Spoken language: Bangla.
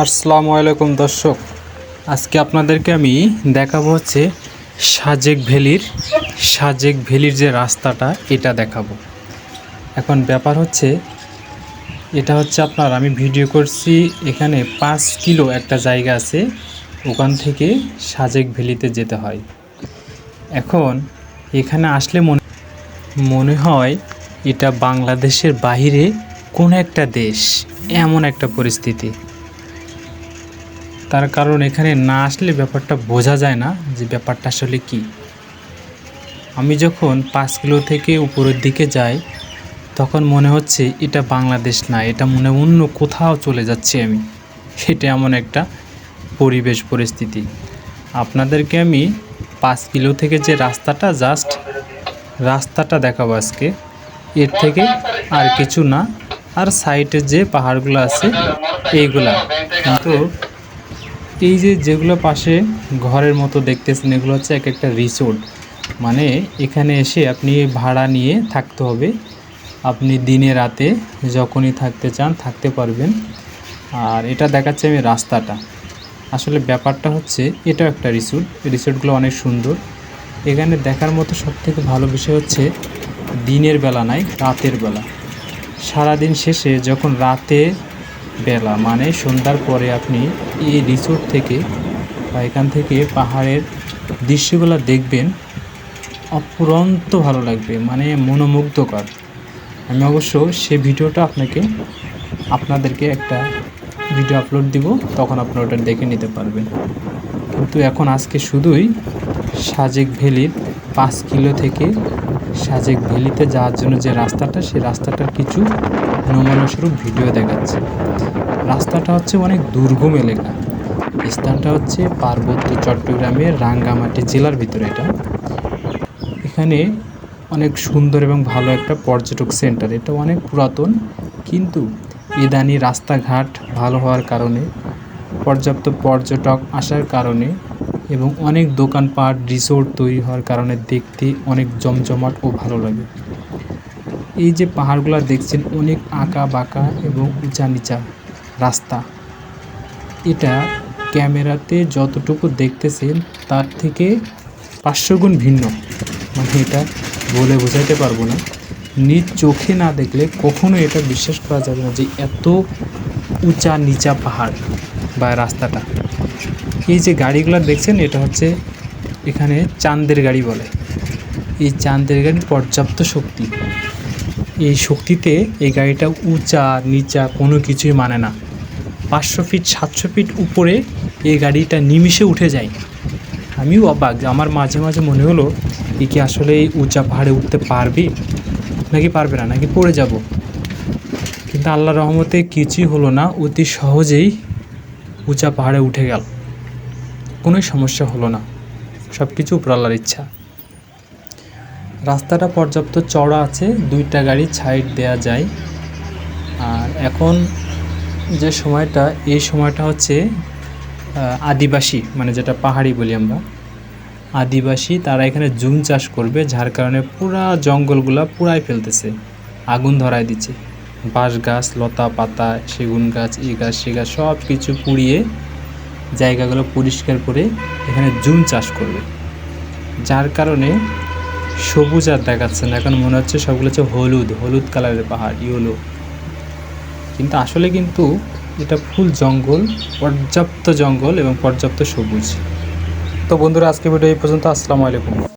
আসসালামু আলাইকুম দর্শক, আজকে আপনাদেরকে আমি দেখাবো হচ্ছে সাজেক ভ্যালির যে রাস্তাটা এটা দেখাবো। এখন ব্যাপার হচ্ছে এটা হচ্ছে আপনার আমি ভিডিও করছি, এখানে 5 কিলো একটা জায়গা আছে, ওখান থেকে সাজেক ভ্যালিতে যেতে হয়। এখন এখানে আসলে মনে হয় এটা বাংলাদেশের বাইরে কোন একটা দেশ, এমন একটা পরিস্থিতি। তার কারণ এখানে না আসলে ব্যাপারটা বোঝা যায় না যে ব্যাপারটা আসলে কি। আমি যখন 5 কিলো থেকে উপরের দিকে যাই তখন মনে হচ্ছে এটা বাংলাদেশ না, এটা মনে অন্য কোথাও চলে যাচ্ছে আমি। এটা এমন একটা পরিস্থিতি। আপনাদেরকে আমি 5 কিলো থেকে যে রাস্তাটা দেখাবো আজকে, এর থেকে আর কিছু না। আর সাইডে যে পাহাড়গুলো আছে এইগুলা, কিন্তু এই যেগুলো পাশে ঘরের মতো দেখতেছেন এগুলো হচ্ছে এক একটা রিসোর্ট। মানে এখানে এসে আপনি ভাড়া নিয়ে থাকতে হবে, আপনি দিনে রাতে যখনই থাকতে চান থাকতে পারবেন। আর এটা দেখাচ্ছে আমি রাস্তাটা। আসলে ব্যাপারটা হচ্ছে এটাও একটা রিসোর্টগুলো অনেক সুন্দর। এখানে দেখার মতো সবথেকে ভালো বিষয় হচ্ছে দিনের বেলা নাই, রাতের বেলা। সারাদিন শেষে যখন রাতে বেলা মানে সন্ধ্যার পরে আপনি এই রিসোর্ট থেকে বা এখান থেকে পাহাড়ের দৃশ্যগুলো দেখবেন, অপুরন্ত ভালো লাগবে, মানে মনোমুগ্ধকর। আমি অবশ্য সে ভিডিওটা আপনাদেরকে একটা ভিডিও আপলোড দিব, তখন আপনারা ওটা দেখে নিতে পারবেন। কিন্তু এখন আজকে শুধুই সাজেক ভ্যালির 5 কিলো থেকে সাজেক ভ্যালিতে যাওয়ার জন্য যে রাস্তাটা, সেই রাস্তাটার কিছু নমুনাস্বরূপ ভিডিও দেখাচ্ছে। রাস্তাটা হচ্ছে অনেক দুর্গম এলাকা। স্থানটা হচ্ছে পার্বত্য চট্টগ্রামের রাঙ্গামাটি জেলার ভিতরে। এখানে অনেক সুন্দর এবং ভালো একটা পর্যটক সেন্টার। এটা অনেক পুরাতন, কিন্তু ইদানি রাস্তাঘাট ভালো হওয়ার কারণে, পর্যাপ্ত পর্যটক আসার কারণে এবং অনেক দোকানপাট রিসোর্ট তৈরি হওয়ার কারণে দেখতে অনেক জমজমাট ও ভালো লাগে। এই যে পাহাড়গুলো দেখছেন, অনেক আঁকা বাঁকা এবং উঁচা নিচা রাস্তা। এটা ক্যামেরাতে যতটুকু দেখতেছেন তার থেকে 500 গুণ ভিন্ন। মানে এটা বলে বোঝাতে পারবো না, নিজ চোখে না দেখলে কখনো এটা বিশ্বাস করা যাবে না যে এত উঁচা নিচা পাহাড় বা রাস্তাটা। এই যে গাড়িগুলো দেখছেন, এটা হচ্ছে এখানে চাঁদের গাড়ি বলে। এই চাঁদের গাড়ির পর্যাপ্ত শক্তি, এই শক্তিতে এই গাড়িটা উঁচা নিচা কোনো কিছুই মানে না। 500 ফিট 700 ফিট উপরে এই গাড়িটা নিমিষে উঠে যায়। আমিও অবাক, আমার মাঝে মাঝে মনে হলো এ কি আসলে এই উঁচা পাহাড়ে উঠতে পারবে নাকি পারবে না, নাকি পড়ে যাব। কিন্তু আল্লাহর রহমতে কিছুই হলো না, অতি সহজেই উঁচা পাহাড়ে উঠে গেল, কোনো সমস্যা হলো না। সব কিছু উপর আল্লাহর ইচ্ছা। রাস্তাটা পর্যাপ্ত চওড়া আছে, 2টা গাড়ি সাইড দেয়া যায়। আর এখন যে সময়টা, এই সময়টা হচ্ছে আদিবাসী, মানে যেটা পাহাড়ি বলি আমরা, আদিবাসী তারা এখানে জুম চাষ করবে, যার কারণে পুরা জঙ্গলগুলা পুরাই ফেলতেছে, আগুন ধরায় দিচ্ছে। বাঁশ গাছ, লতা পাতা, সেগুন গাছ, এই গাছ সে গাছ সব কিছু পুড়িয়ে জায়গাগুলো পরিষ্কার করে এখানে জুম চাষ করবে, যার কারণে সবুজ আর দেখাচ্ছে না। এখন মনে হচ্ছে সবগুলো হচ্ছে হলুদ কালারের পাহাড়, ইয়েলো। কিন্তু আসলে এটা ফুল জঙ্গল, পর্যাপ্ত জঙ্গল এবং পর্যাপ্ত সবুজ। তো বন্ধুরা, আজকে ভিডিও এই পর্যন্ত। আসসালামু আলাইকুম।